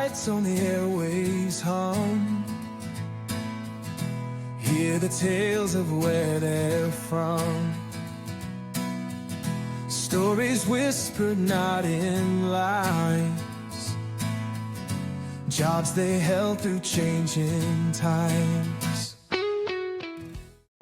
lights on the airways hum. Hear the tales of where they're from. Stories whispered, not in lies. Jobs they held through changing times.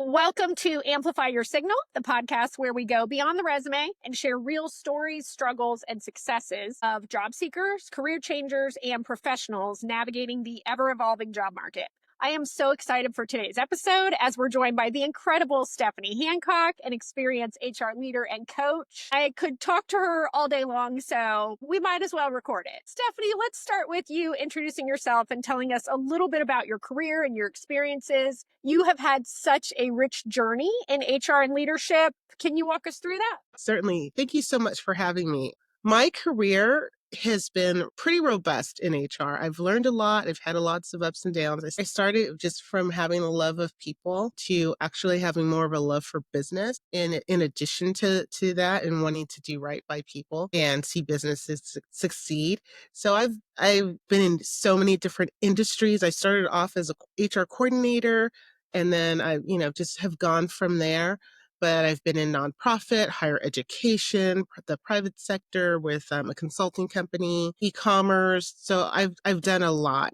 Welcome to Amplify Your Signal, the podcast where we go beyond the resume and share real stories, struggles, and successes of job seekers, career changers, and professionals navigating the ever-evolving job market. I am so excited for today's episode as we're joined by the incredible Stephanie Hancock, an experienced HR leader and coach. I could talk to her all day long, so we might as well record it. Stephanie, let's start with you introducing yourself and telling us a little bit about your career and your experiences. You have had such a rich journey in HR and leadership. Can you walk us through that? Certainly. Thank you so much for having me. My career has been pretty robust in HR. I've learned a lot. I've had lots of ups and downs. I started just from having a love of people to actually having more of a love for business. And in addition to that, and wanting to do right by people and see businesses succeed. So I've been in so many different industries. I started off as a HR coordinator, and then I, just have gone from there. But I've been in nonprofit, higher education, the private sector with a consulting company, e-commerce. So I've done a lot.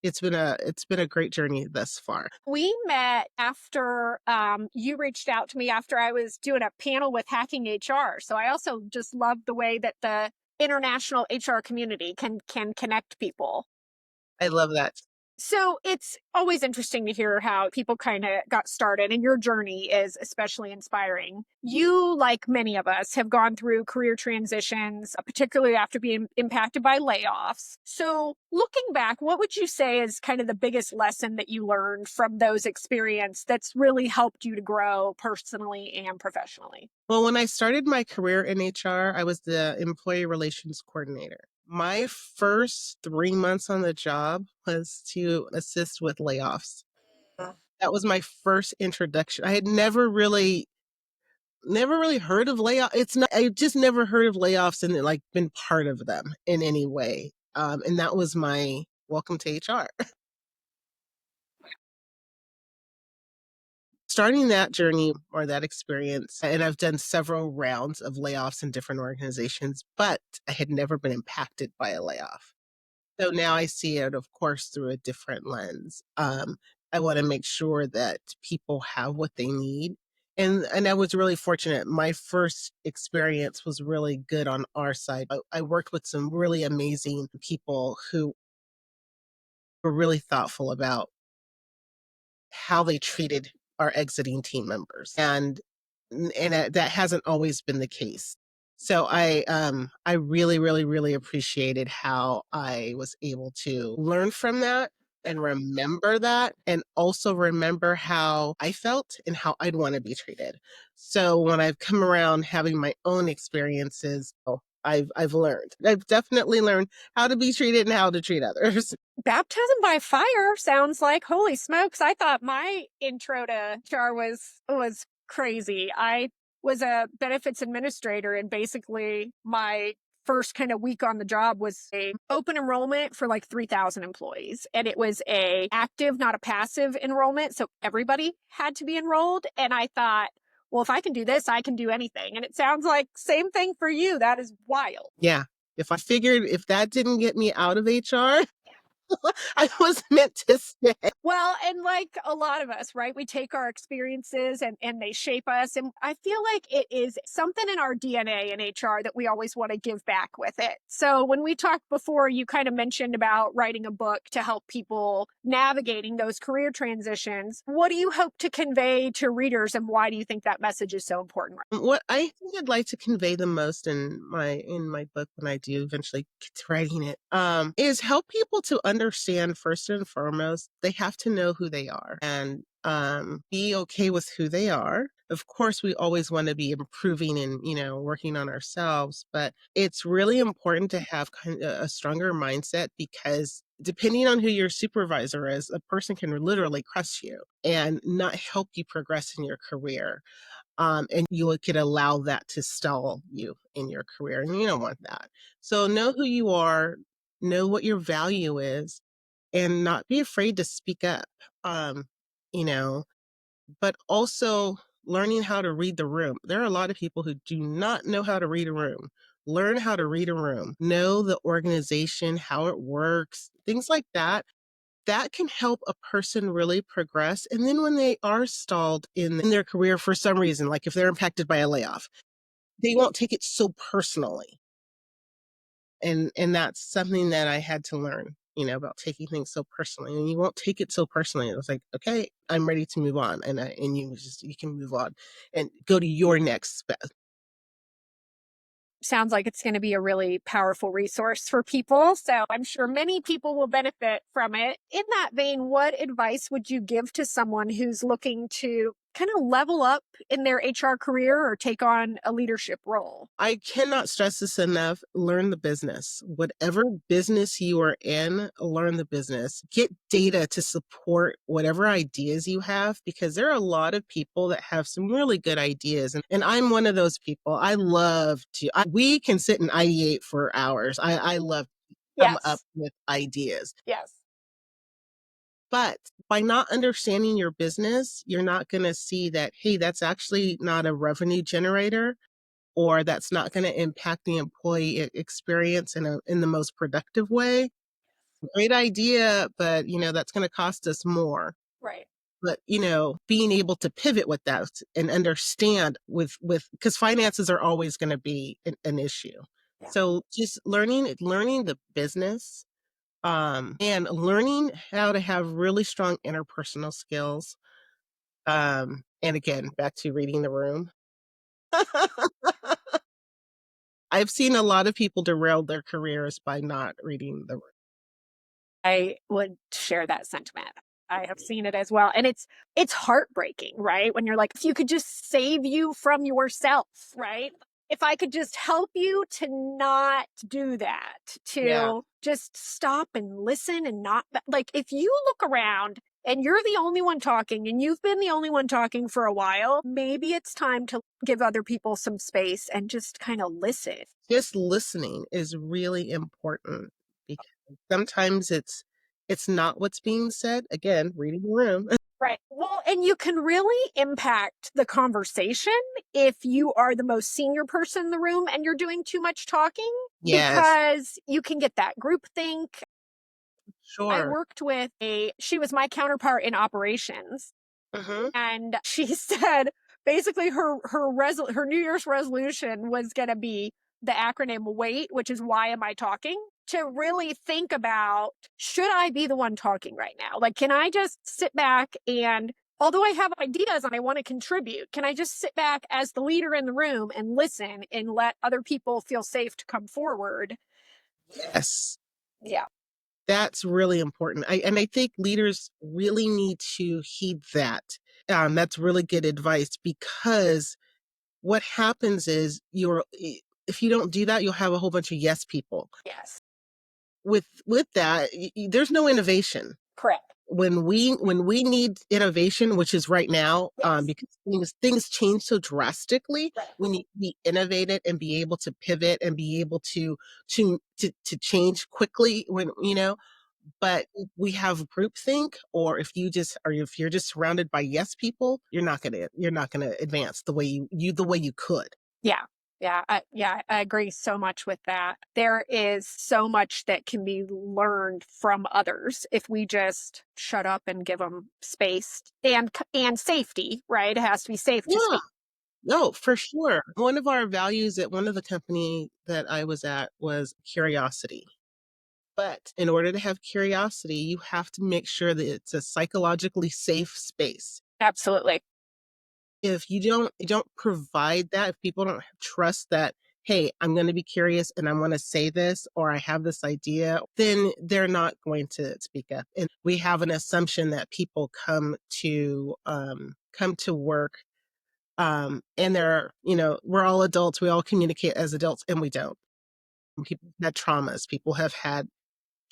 It's been a great journey thus far. We met after you reached out to me after I was doing a panel with Hacking HR. So I also just love the way that the international HR community can connect people. I love that. So it's always interesting to hear how people kind of got started, and your journey is especially inspiring. You, like many of us, have gone through career transitions, particularly after being impacted by layoffs. So looking back, what would you say is kind of the biggest lesson that you learned from those experiences that's really helped you to grow personally and professionally? Well, when I started my career in HR, I was the employee relations coordinator. My first 3 months on the job was to assist with layoffs. That was my first introduction. I had never really heard of layoff. I just never heard of layoffs and like been part of them in any way. And that was my welcome to HR. Starting that journey or that experience, and I've done several rounds of layoffs in different organizations, but I had never been impacted by a layoff. So now I see it, of course, through a different lens. I want to make sure that people have what they need. And I was really fortunate. My first experience was really good on our side. I worked with some really amazing people who were really thoughtful about how they treated our exiting team members. And that hasn't always been the case. So I really, really, really appreciated how I was able to learn from that and remember that, and also remember how I felt and how I'd want to be treated. So when I've come around having my own experiences, I've learned. I've definitely learned how to be treated and how to treat others. Baptism by fire sounds like, holy smokes. I thought my intro to HR was crazy. I was a benefits administrator, and basically my first kind of week on the job was a open enrollment for like 3,000 employees. And it was a active, not a passive enrollment. So everybody had to be enrolled. And I thought, well, if I can do this, I can do anything. And it sounds like same thing for you. That is wild. Yeah. If I figured if that didn't get me out of HR, I was meant to stay. Well, and like a lot of us, right? We take our experiences and they shape us. And I feel like it is something in our DNA in HR that we always want to give back with it. So when we talked before, you kind of mentioned about writing a book to help people navigating those career transitions. What do you hope to convey to readers, and why do you think that message is so important? What I think I'd like to convey the most in my book when I do eventually get to writing it, is help people to understand first and foremost, they have to know who they are and be okay with who they are. Of course, we always want to be improving and, working on ourselves, but it's really important to have kind of a stronger mindset, because depending on who your supervisor is, a person can literally crush you and not help you progress in your career. And you could allow that to stall you in your career, and you don't want that. So know who you are, know what your value is, and not be afraid to speak up. Um, you know, but also learning how to read the room. There are a lot of people who do not know how to read a room. Learn how to read a room, know the organization, how it works, things like that. That can help a person really progress. And then when they are stalled in their career for some reason, like if they're impacted by a layoff, they won't take it so personally. And that's something that I had to learn, about taking things so personally. And you won't take it so personally. It was like, okay, I'm ready to move on. And you can move on and go to your next best. Sounds like it's going to be a really powerful resource for people. So I'm sure many people will benefit from it. In that vein, what advice would you give to someone who's looking to kind of level up in their HR career or take on a leadership role? I cannot stress this enough. Learn the business. Whatever business you are in, learn the business. Get data to support whatever ideas you have, because there are a lot of people that have some really good ideas. And I'm one of those people. I love we can sit and ideate for hours. I love to come up Yes. with ideas. Yes. But by not understanding your business, you're not going to see that, hey, that's actually not a revenue generator, or that's not going to impact the employee experience in the most productive way. Great idea, but that's going to cost us more. Right. But being able to pivot with that and understand with because finances are always going to be an issue. Yeah. So just learning the business, and learning how to have really strong interpersonal skills. And again, back to reading the room. I've seen a lot of people derail their careers by not reading the room. I would share that sentiment. I have seen it as well. And it's heartbreaking, right? When you're like, if you could just save you from yourself, right? If I could just help you to not do that, Yeah. to just stop and listen and not like if you look around and you're the only one talking and you've been the only one talking for a while, maybe it's time to give other people some space and just kind of listen. Just listening is really important, because sometimes it's not what's being said. Again, reading the room. Right. Well, and you can really impact the conversation if you are the most senior person in the room and you're doing too much talking, Yes, because you can get that group think. I sure. worked with she was my counterpart in operations, Mhm. and she said basically her New Year's resolution was going to be the acronym WAIT, which is why am I talking? To really think about, should I be the one talking right now? Like, can I just sit back and, although I have ideas and I want to contribute, can I just sit back as the leader in the room and listen and let other people feel safe to come forward? Yes. Yeah. That's really important. I think leaders really need to heed that. That's really good advice, because what happens is if you don't do that, you'll have a whole bunch of yes people. Yes. With that, there's no innovation. Correct. When we need innovation, which is right now, Yes. because things change so drastically, Right. we need to be innovative and be able to pivot and be able to change quickly but we have groupthink, or if you're just surrounded by yes people, you're not gonna advance the way you could. Yeah. I agree so much with that. There is so much that can be learned from others if we just shut up and give them space and safety, right? It has to be safe to Yeah. speak. No, for sure. One of our values at one of the company that I was at was curiosity. But in order to have curiosity, you have to make sure that it's a psychologically safe space. Absolutely. If you don't provide that, if people don't trust that, hey, I'm going to be curious and I want to say this, or I have this idea, then they're not going to speak up. And we have an assumption that people come to work, and we're all adults, we all communicate as adults, and we don't. People have had traumas. People have had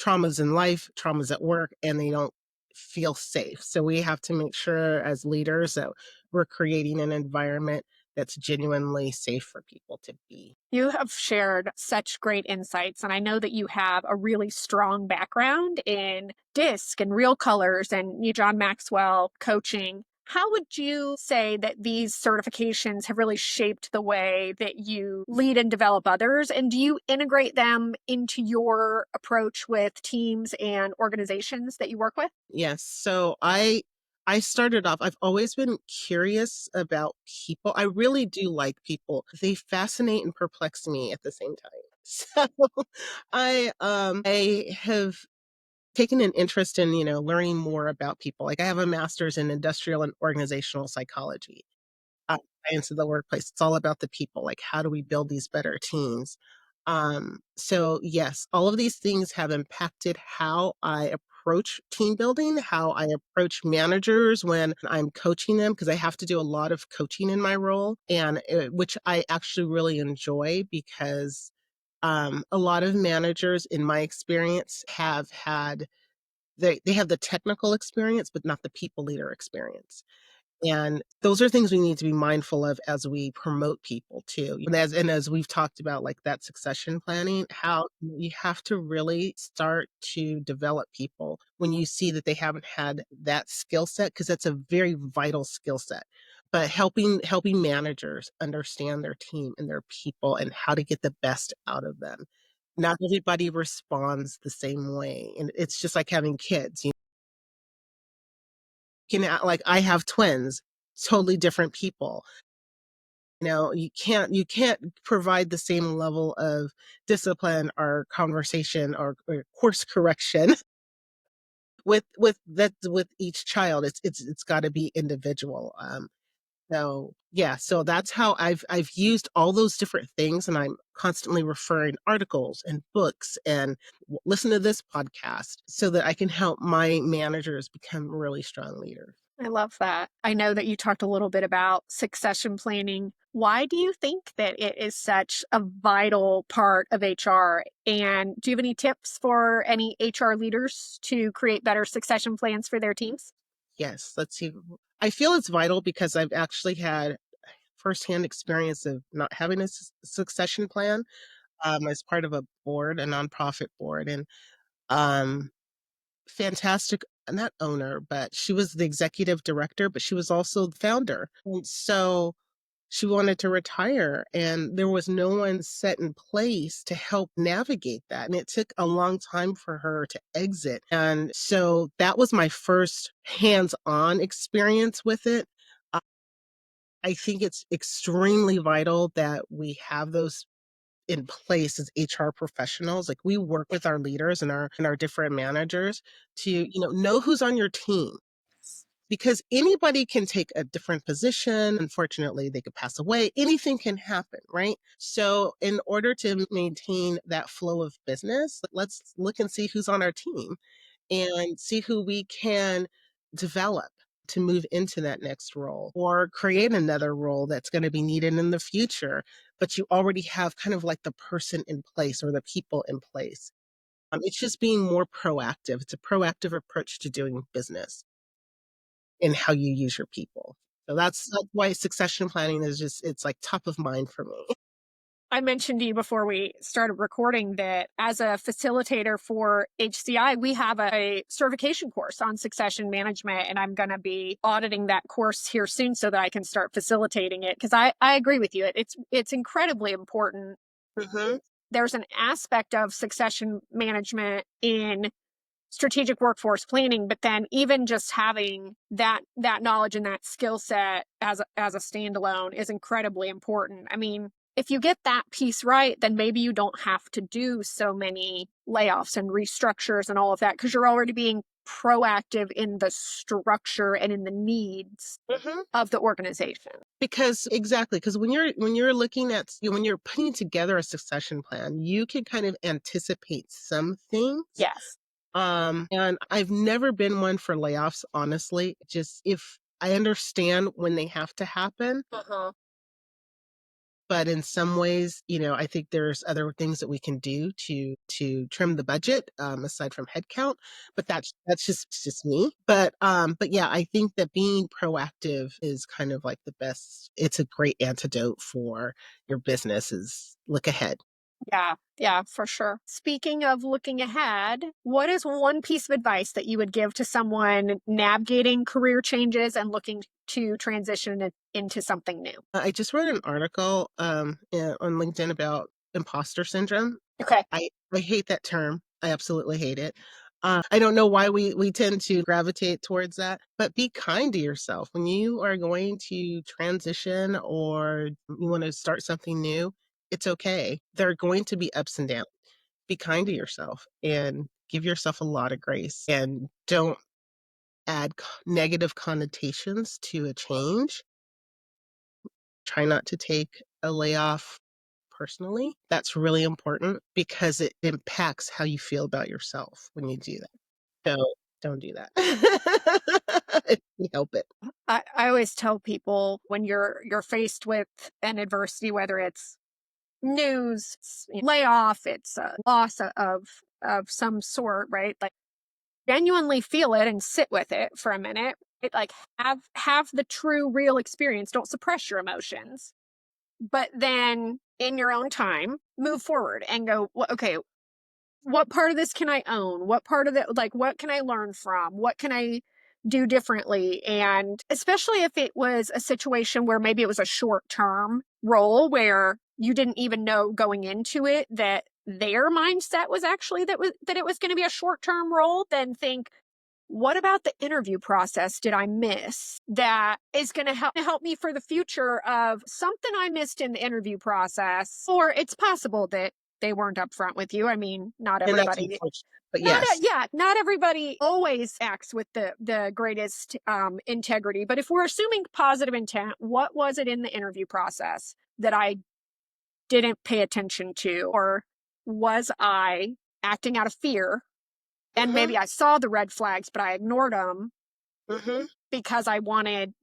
traumas in life, traumas at work, and they don't feel safe. So we have to make sure as leaders that we're creating an environment that's genuinely safe for people to be. You have shared such great insights, and I know that you have a really strong background in disc and real colors and John Maxwell coaching. How would you say that these certifications have really shaped the way that you lead and develop others? And do you integrate them into your approach with teams and organizations that you work with? Yes. So I started off, I've always been curious about people. I really do like people. They fascinate and perplex me at the same time. So I have taken an interest in, learning more about people. Like I have a master's in industrial and organizational psychology. Science of the workplace. It's all about the people. Like, how do we build these better teams? So yes, all of these things have impacted how I approach team building, how I approach managers when I'm coaching them, because I have to do a lot of coaching in my role, and which I actually really enjoy because a lot of managers, in my experience, have had they have the technical experience, but not the people leader experience. And those are things we need to be mindful of as we promote people too. And as we've talked about, like that succession planning, how you have to really start to develop people when you see that they haven't had that skill set, because that's a very vital skill set. But helping managers understand their team and their people and how to get the best out of them. Not everybody responds the same way. And it's just like having kids. Can act like I have twins, totally different people. You can't provide the same level of discipline or conversation or course correction with each child. It's got to be individual. So yeah, so that's how I've used all those different things, and I'm constantly referring articles and books and listen to this podcast so that I can help my managers become really strong leaders. I love that. I know that you talked a little bit about succession planning. Why do you think that it is such a vital part of HR? And do you have any tips for any HR leaders to create better succession plans for their teams? Yes, let's see. I feel it's vital because I've actually had firsthand experience of not having a succession plan as part of a board, a nonprofit board, and um, fantastic, not owner, but she was the executive director, but she was also the founder. And so she wanted to retire, and there was no one set in place to help navigate that. And it took a long time for her to exit. And so that was my first hands on experience with it. Uh, I think it's extremely vital that we have those in place as HR professionals. Like we work with our leaders and our different managers to, know who's on your team, because anybody can take a different position. Unfortunately, they could pass away. Anything can happen, right? So, in order to maintain that flow of business, let's look and see who's on our team and see who we can develop to move into that next role or create another role that's going to be needed in the future. But you already have kind of like the person in place or the people in place. It's just being more proactive. It's a proactive approach to doing business in how you use your people. So that's why succession planning is just it's like top of mind for me. I mentioned to you before we started recording that as a facilitator for HCI, we have a certification course on succession management, and I'm going to be auditing that course here soon so that I can start facilitating it. Because I agree with you. It's incredibly important. Mhm. There's an aspect of succession management in strategic workforce planning, but then even just having that knowledge and that skill set as a standalone is incredibly important. I mean, if you get that piece right, then maybe you don't have to do so many layoffs and restructures and all of that because you're already being proactive in the structure and in the needs Mhm. of the organization. Because exactly, because when you're looking at when you're putting together a succession plan, you can kind of anticipate some things. Yes. And I've never been one for layoffs, honestly. Just if I understand when they have to happen, Uh-huh. but in some ways, I think there's other things that we can do to trim the budget, aside from headcount, but that's just me. But yeah, I think that being proactive is kind of like the best. It's a great antidote for your business is look ahead. Yeah, yeah, for sure. Speaking of looking ahead, what is one piece of advice that you would give to someone navigating career changes and looking to transition it into something new? I just wrote an article on LinkedIn about imposter syndrome. Okay. I hate that term. I absolutely hate it. I don't know why we tend to gravitate towards that, but be kind to yourself. When you are going to transition or you want to start something new, it's okay. There are going to be ups and downs. Be kind to yourself and give yourself a lot of grace and don't add negative connotations to a change. Try not to take a layoff personally. That's really important because it impacts how you feel about yourself when you do that. So, don't do that. If you help it. I always tell people when you're faced with an adversity, whether it's news, layoff, it's a loss of some sort, right? Like genuinely feel it and sit with it for a minute. It like have the true real experience. Don't suppress your emotions. But then in your own time, move forward and go, well, okay, what part of this can I own? What part of it, like, what can I learn from? What can I do differently? And especially if it was a situation where maybe it was a short term role where you didn't even know going into it that their mindset was actually that it was going to be a short term role, then think, what about the interview process did I miss that is going to help me for the future of something I missed in the interview process? Or it's possible that they weren't upfront with you. I mean, not And that's everybody, unfortunate, but yes. yeah, not everybody always acts with the greatest integrity. But if we're assuming positive intent, what was it in the interview process that I didn't pay attention to? Or was I acting out of fear? And Mhm, maybe I saw the red flags, but I ignored them mhm. because I wanted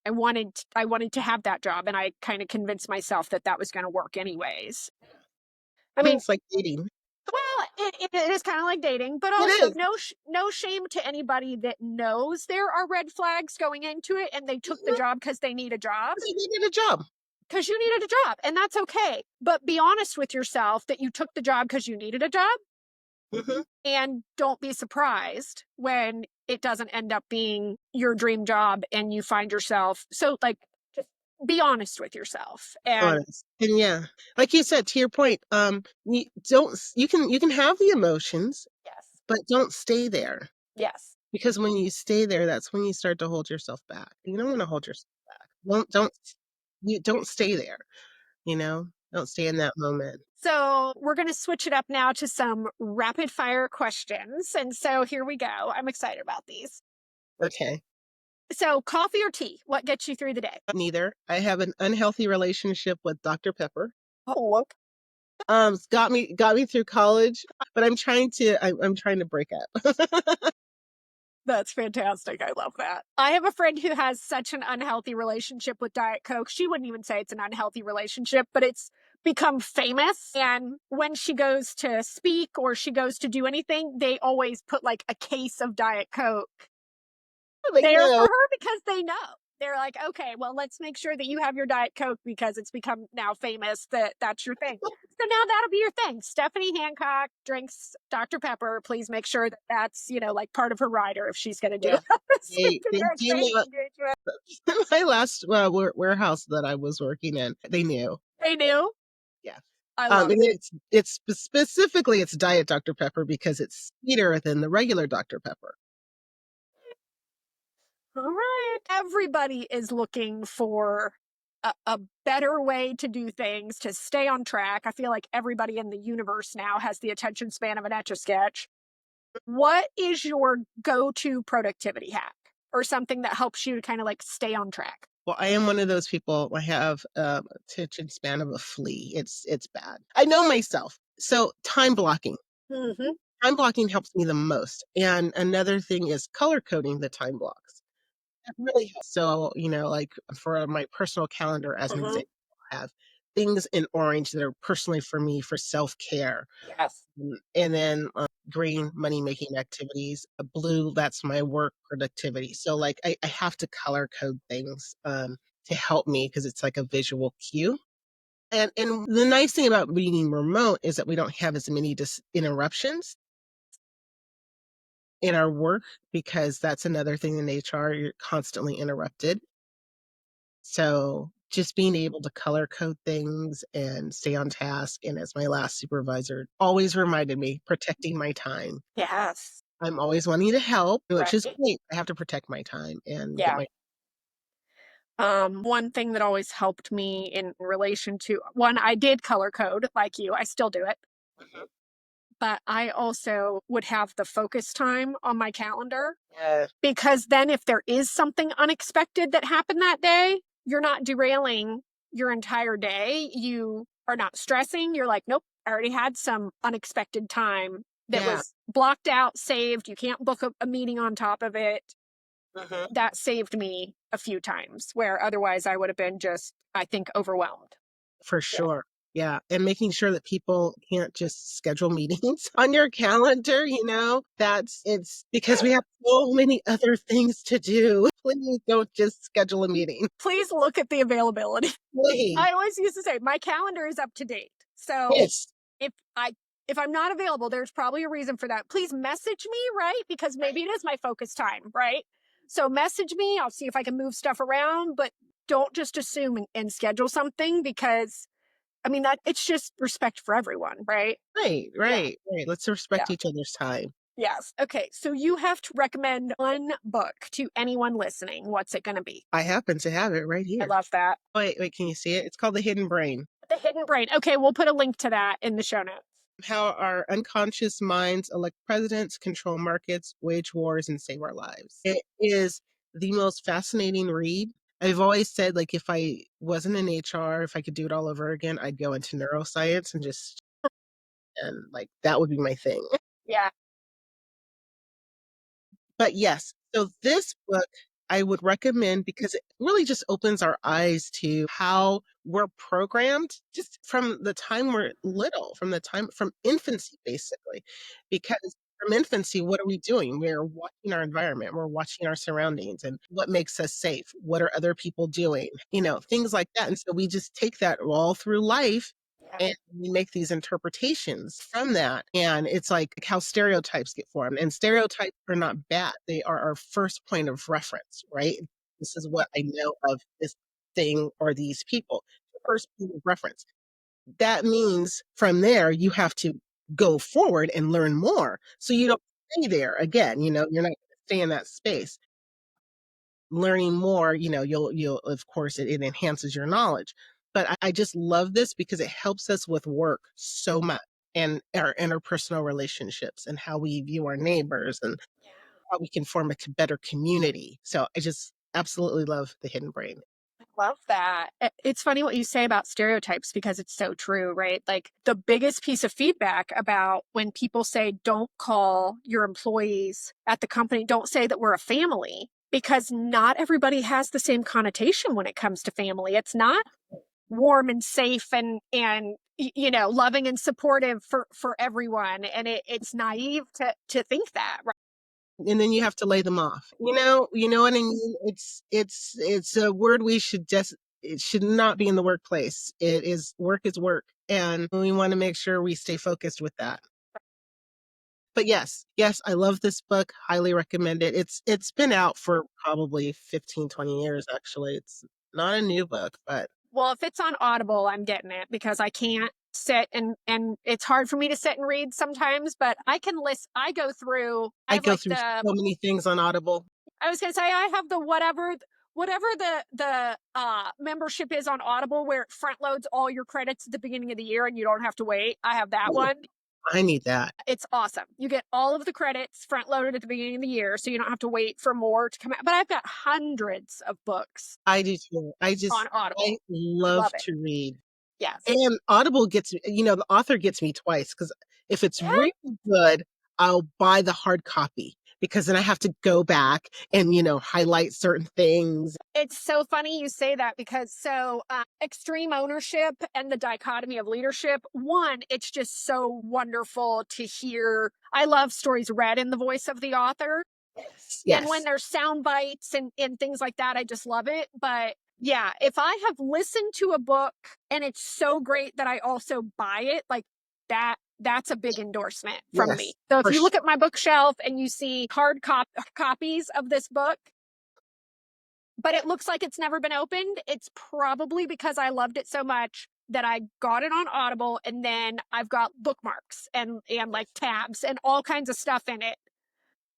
to have that job, and I kind of convinced myself that that was going to work anyways. I mean, It's like dating. well, it is kind of like dating, but It also is. no shame to anybody that knows there are red flags going into it, and they took the Mhm. job because they need a job, They needed a job. because you needed a job, and that's okay. But be honest with yourself that you took the job because you needed a job, Mhm. and don't be surprised when it doesn't end up being your dream job and you find yourself so like just be honest with yourself and Honest. And yeah, like you said, to your point, you can have the emotions, yes, but don't stay there. yes. Because when you stay there, that's when you start to hold yourself back. You don't wanna hold yourself back. Don't stay there, you know? Don't stay in that moment. So we're going to switch it up now to some rapid fire questions, and so here we go. I'm excited about these. Okay. So coffee or tea, what gets you through the day? Neither. I have an unhealthy relationship with Dr. Pepper. Oh, okay. It's got me through college, but I'm trying to break up. That's fantastic. I love that. I have a friend who has such an unhealthy relationship with Diet Coke. She wouldn't even say it's an unhealthy relationship, but it's become famous. And when she goes to speak or she goes to do anything, they always put like a case of Diet Coke Like, there for no. her because they know. They're like, okay, well, let's make sure that you have your Diet Coke because it's become now famous that that's your thing. So now that'll be your thing. Stephanie Hancock drinks Dr. Pepper. Please make sure that that's, like part of her rider if she's going to do Yeah. a speaking or They training know engagement. my last, warehouse that I was working in, they knew. They knew. Yeah. I love And it. specifically, it's Diet Dr. Pepper because it's sweeter than the regular Dr. Pepper. All right. Everybody is looking for a better way to do things to stay on track. I feel like everybody in the universe now has the attention span of an Etch a Sketch. What is your go to productivity hack or something that helps you to kind of like stay on track? Well, I am one of those people. I have attention span of a flea. It's bad. I know myself. So time blocking. Mm-hmm. Time blocking helps me the most. And another thing is color coding the time blocks. That really helps. So, like for my personal calendar, as an Mm-hmm. example, I have things in orange that are personally for me for self-care. Yes. And then green, money making activities. Blue, that's my work productivity. So like I have to color code things to help me because it's like a visual cue. And the nice thing about being remote is that we don't have as many interruptions in our work, because that's another thing in HR, you're constantly interrupted. So just being able to color code things and stay on task, and as my last supervisor always reminded me, protecting my time. Yes. I'm always wanting to help, which is Right. great. I have to protect my time and get Yeah. my One thing that always helped me in relation to one, I did color code like you. I still do it. Mhm. But I also would have the focus time on my calendar, Yeah, because then if there is something unexpected that happened that day, you're not derailing your entire day. You are not stressing. You're like, nope, I already had some unexpected time that yeah. was blocked out, saved. You can't book a meeting on top of it. Mhm. That saved me a few times where otherwise I would have been just, I think, overwhelmed. For Yeah. sure. Yeah, and making sure that people can't just schedule meetings on your calendar, it's because we have so many other things to do. Please don't just schedule a meeting. Please look at the availability. Please. I always used to say my calendar is up to date. So Yes. if I if I'm not available, there's probably a reason for that. Please message me, right? Because maybe it is my focus time, right? So message me. I'll see if I can move stuff around, but don't just assume and schedule something, because I mean that it's just respect for everyone, right? Right, Yeah. right, right. Let's Yeah. respect each other's time. Yes. Okay. So you have to recommend one book to anyone listening. What's it going to be? I happen to have it right I here. love that. Wait, can you see it? It's called The Hidden Brain. The Hidden Brain. Okay, we'll put a link to that in the show notes. How our unconscious minds elect presidents, control markets, wage wars, and save our lives. It is the most fascinating read. I've always said, like, if I wasn't in HR, if I could do it all over again, I'd go into neuroscience and like that would be my thing. Yeah. But yes, so this book I would recommend because it really just opens our eyes to how we're programmed just from the time we're little, from infancy, basically. Because from infancy, what are we doing? We're watching our environment, we're watching our surroundings and what makes us safe. What are other people doing? Things like that. And so we just take that all through life Yeah. and we make these interpretations from that. And it's like how stereotypes get formed. And stereotypes are not bad. They are our first point of reference, right? This is what I know of this thing or these people. First point of reference. That means from there, you have to go forward and learn more. So you don't stay there again, you're not going to stay in that space. Learning more, you'll of course it enhances your knowledge. But I just love this because it helps us with work so much and our interpersonal relationships and how we view our neighbors and how we can form a better community. So I just absolutely love The Hidden Brain. Love that. It's funny what you say about stereotypes, because it's so true, right? Like the biggest piece of feedback about when people say, don't call your employees at the company, don't say that we're a family, because not everybody has the same connotation when it comes to family. It's not warm and safe and loving and supportive for everyone. And it's naive to think that, right? And then you have to lay them off. You know what I mean? It's a word we should just it should not be in the workplace. Work is work. And we want to make sure we stay focused with that. But yes, I love this book. Highly recommend it. It's been out for probably 15, 20 years actually. It's not a new book, but Well, if it's on Audible, I'm getting it, because I can't sit and it's hard for me to sit and read sometimes, but I can list I go through I I have go like through so many things on Audible. I was going to say I have the whatever the membership is on Audible, where it front loads all your credits at the beginning of the year and you don't have to wait. I have that Oh, one. I need that. It's awesome. You get all of the credits front loaded at the beginning of the year, so you don't have to wait for more to come out. But I've got hundreds of books I do too. on I Audible. love Love it. to read. Yes. And Audible the author gets me twice because if it's Yeah. really good, I'll buy the hard copy because then I have to go back and, highlight certain things. It's so funny you say that because extreme ownership and the dichotomy of leadership. One, it's just so wonderful to hear. I love stories read in the voice of the author. And when Yes. there's sound bites and things like that, I just love it. But yeah, if I have listened to a book and it's so great that I also buy it, like that's a big endorsement from me. Yes. So if For you sure. look at my bookshelf and you see copies of this book, but it looks like it's never been opened, it's probably because I loved it so much that I got it on Audible, and then I've got bookmarks and like tabs and all kinds of stuff in it.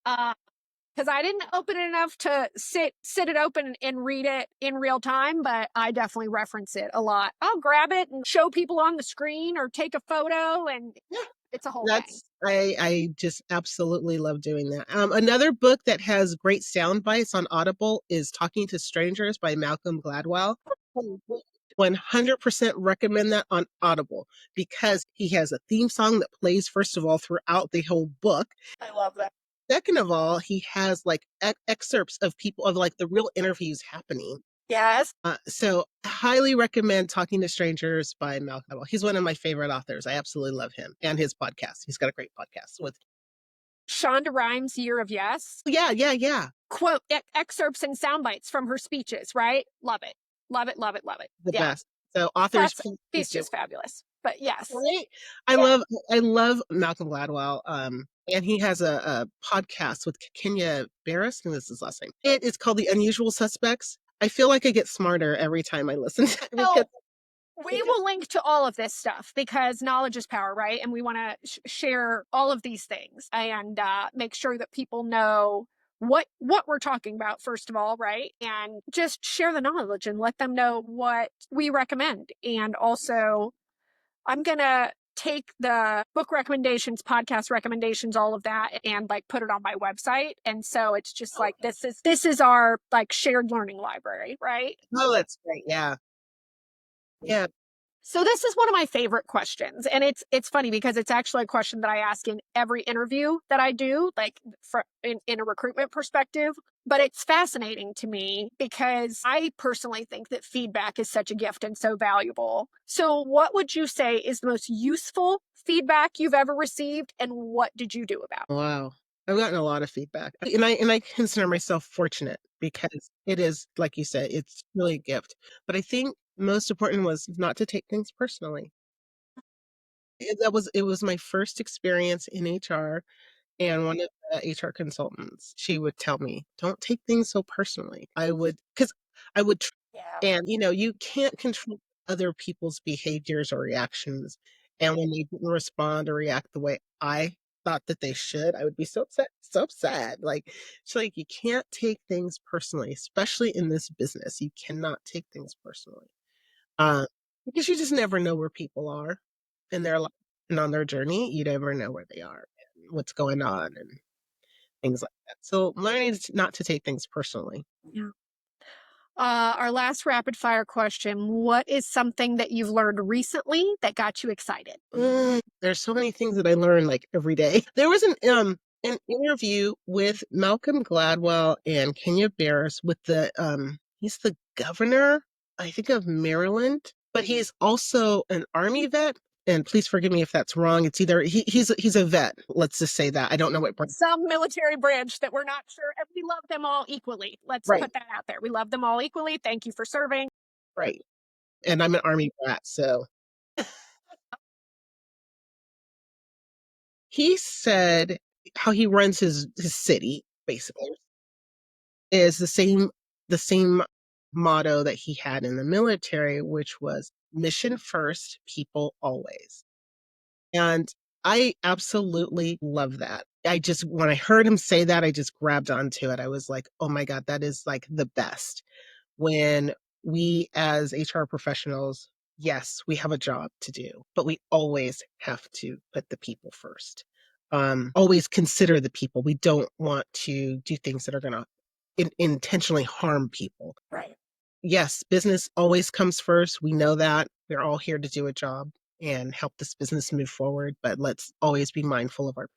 Because I didn't open it enough to sit it open and read it in real time, but I definitely reference it a lot. I'll grab it and show people on the screen or take a photo, and Yeah. it's a whole thing. I just absolutely love doing that. Another book that has great sound bites on Audible is Talking to Strangers by Malcolm Gladwell. 100% recommend that on Audible because he has a theme song that plays, first of all, throughout the whole book. I love that. Second of all, he has like excerpts of people of like the real interviews happening. Yes. So highly recommend Talking to Strangers by Malcolm Gladwell. He's one of my favorite authors. I absolutely love him and his podcast. He's got a great podcast with. Shonda Rhimes' Year of Yes. Yeah, yeah, yeah. Quote excerpts and sound bites from her speeches, right? Love it. Love it, love it, love it. The Yeah. best. So authors, Plus, please he's do. just fabulous. But yes. Right? I Yeah. love Malcolm Gladwell. And he has a podcast with Kenya Barris, and this is his last name. It is called The Unusual Suspects. I feel like I get smarter every time I listen to it because We will link to all of this stuff because knowledge is power, right? And we want to share all of these things and make sure that people know what we're talking about, first of all, right? And just share the knowledge and let them know what we recommend. And also, I'm gonna take the book recommendations, podcast recommendations, all of that, and like put it on my website. And so it's just like this is our like shared learning library, right? oh, that's great. Yeah. Yeah. So this is one of my favorite questions, and it's funny because it's actually a question that I ask in every interview that I do, like in a recruitment perspective. But it's fascinating to me because I personally think that feedback is such a gift and so valuable. So what would you say is the most useful feedback you've ever received, and what did you do about it? Wow. I've gotten a lot of feedback. And I consider myself fortunate because it is, like you said, it's really a gift. But I think most important was not to take things personally. It was my first experience in HR. And one of the HR consultants, she would tell me, "Don't take things so personally." I would, because I would Yeah. and, you can't control other people's behaviors or reactions, and when they didn't respond or react the way I thought that they should, I would be so upset, so sad, like, she's like, "You can't take things personally, especially in this business, you cannot take things personally." Uh, because you just never know where people are in their life and on their journey, you never know where they are and what's going on and things like that. So learning not to take things personally. Yeah. Our last rapid fire question. What is something that you've learned recently that got you excited? There's so many things that I learn like every day. There was an interview with Malcolm Gladwell and Kenya Barris with he's the governor, I think, of Maryland, but he's also an army vet. And please forgive me if that's wrong. It's either he's a vet. Let's just say that. I don't know what branch. Some military branch that we're not sure. And we love them all equally. Let's Right, put that out there. We love them all equally. Thank you for serving. right. And I'm an army brat, so he said how he runs his city basically is the same motto that he had in the military, which was mission first, people always. And I absolutely love that. When I heard him say that, I just grabbed onto it. I was like, oh my God, that is like the best. When we as HR professionals, yes, we have a job to do, but we always have to put the people first. Always consider the people. We don't want to do things that are going to intentionally harm people. Right. Yes, business always comes first. We know that. We're all here to do a job and help this business move forward, but let's always be mindful of our.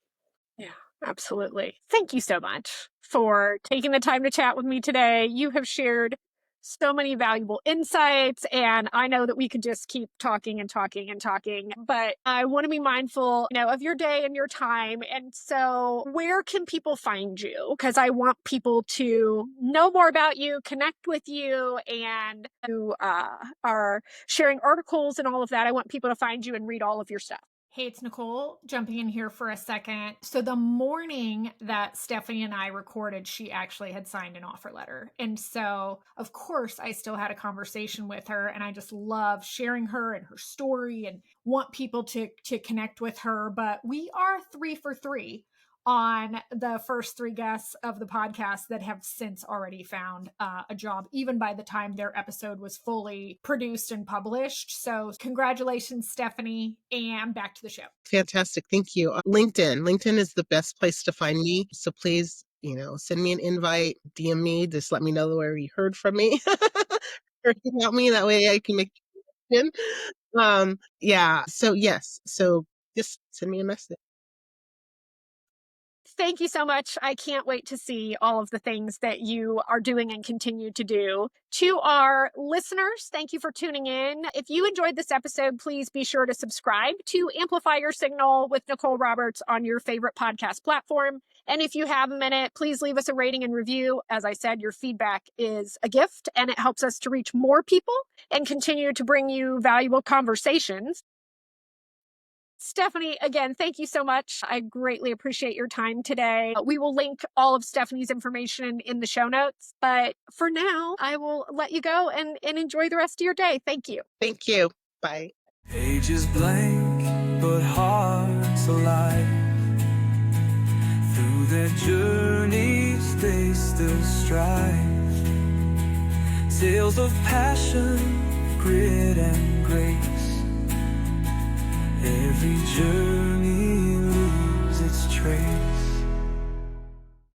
Yeah. Absolutely. Thank you so much for taking the time to chat with me today. You have shared so many valuable insights, and I know that we could just keep talking and talking and talking, but I want to be mindful, of your day and your time. And so where can people find you? Because I want people to know more about you, connect with you, and who are sharing articles and all of that. I want people to find you and read all of your stuff. Hey, it's Nicole jumping in here for a second. So the morning that Stephanie and I recorded, she actually had signed an offer letter. And so, of course, I still had a conversation with her, and I just love sharing her and her story and want people to connect with her. But we are 3 for 3 on the first 3 guests of the podcast that have since already found a job, even by the time their episode was fully produced and published. So congratulations, Stephanie, and back to the show. Fantastic. Thank you. LinkedIn is the best place to find me. So please, send me an invite, DM me, just let me know where you heard from me. Heard about me. That way I can make it in. Yeah. So yes. So just send me a message. Thank you so much. I can't wait to see all of the things that you are doing and continue to do. To our listeners, thank you for tuning in. If you enjoyed this episode, please be sure to subscribe to Amplify Your Signal with Nicole Roberts on your favorite podcast platform. And if you have a minute, please leave us a rating and review. As I said, your feedback is a gift, and it helps us to reach more people and continue to bring you valuable conversations. Stephanie, again, thank you so much. I greatly appreciate your time today. We will link all of Stephanie's information in the show notes. But for now, I will let you go and enjoy the rest of your day. Thank you. Thank you. Bye. Pages blank, but hearts alive. Through their journeys, they still strive. Tales of passion, grit, and grace. Every journey leaves its trace.